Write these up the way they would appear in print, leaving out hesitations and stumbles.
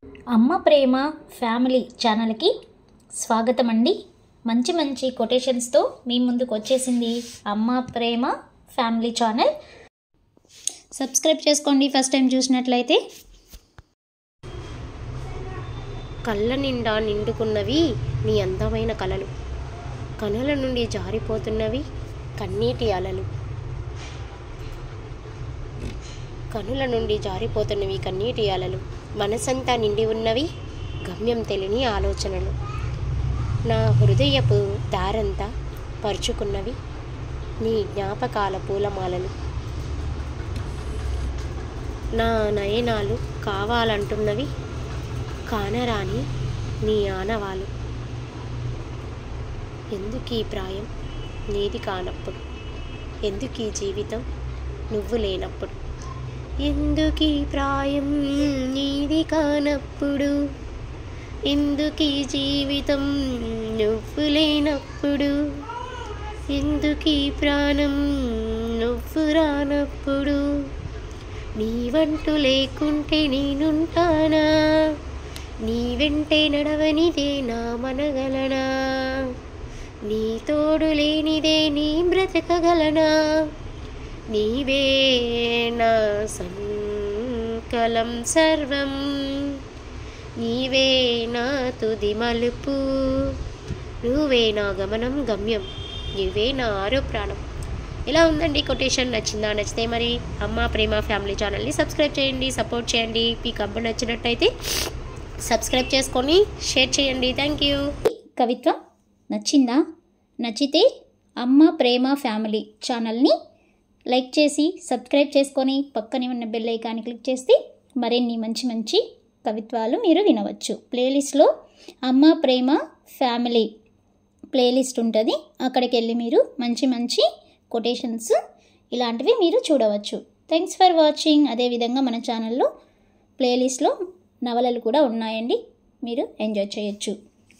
అమ్మ ప్రేమ ఫ్యామిలీ ఛానల్కి స్వాగతం అండి. మంచి మంచి కొటేషన్స్తో మీ ముందుకు వచ్చేసింది అమ్మ ప్రేమ ఫ్యామిలీ ఛానల్. సబ్స్క్రైబ్ చేసుకోండి ఫస్ట్ టైం చూసినట్లయితే. కళ్ళ నిండా నిండుకున్నవి నీ అందమైన కలలు, కనుల నుండి జారిపోతున్నవి కన్నీటి అలలు. కనుల నుండి జారిపోతున్నవి కన్నీటి అలలు, మనసంతా నిండి ఉన్నవి గమ్యం తెలియని ఆలోచనలు. నా హృదయపు దారంతా పరుచుకున్నవి నీ జ్ఞాపకాల పూలమాలలు. నా నయనాలు కావాలంటున్నవి కానరాని నీ ఆనవాలు. ఎందుకీ ప్రాయం నీది కానప్పుడు, ఎందుకీ జీవితం నువ్వు లేనప్పుడు. ఎందుకీ ప్రాయం నీది కానప్పుడు, ఎందుకీ జీవితం నువ్వు లేనప్పుడు. ఎందుకీ ప్రాణం నువ్వు రానప్పుడు. నీవంటూ లేకుంటే నేనుంటానా, నీ వెంటే నడవనిదే నా మనగలనా. నీ తోడు లేనిదే నీ బ్రతకగలనా. నీవే నా సంకలం సర్వం, నీవే నా తుది మలుపు. నువ్వే నా గమనం గమ్యం, నువ్వే నా ఆరో ప్రాణం. ఎలా ఉందండి కొటేషన్? నచ్చిందా? నచ్చితే మరి అమ్మ ప్రేమ ఫ్యామిలీ ఛానల్ని సబ్స్క్రైబ్ చేయండి, సపోర్ట్ చేయండి. మీకు అమ్మ నచ్చినట్టయితే సబ్స్క్రైబ్ చేసుకొని షేర్ చేయండి. Thank you. కవిత్వం నచ్చిందా? నచ్చితే అమ్మ ప్రేమ ఫ్యామిలీ ఛానల్ని లైక్ చేసి సబ్స్క్రైబ్ చేసుకొని పక్కనే ఉన్న బెల్ ఐకాన్ని క్లిక్ చేస్తే మరిన్ని మంచి మంచి కవిత్వాలు మీరు వినవచ్చు. ప్లేలిస్ట్లో అమ్మ ప్రేమ ఫ్యామిలీ ప్లేలిస్ట్ ఉంటుంది, అక్కడికి వెళ్ళి మీరు మంచి మంచి కొటేషన్స్ ఇలాంటివి మీరు చూడవచ్చు. Thanks for watching. అదేవిధంగా మన ఛానల్లో ప్లేలిస్ట్లో నవలలు కూడా ఉన్నాయండి, మీరు ఎంజాయ్ చేయొచ్చు.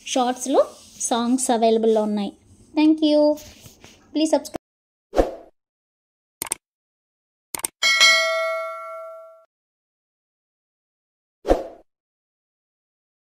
షార్ట్స్లో సాంగ్స్ అవైలబుల్లో ఉన్నాయి. Thank you. Please subscribe.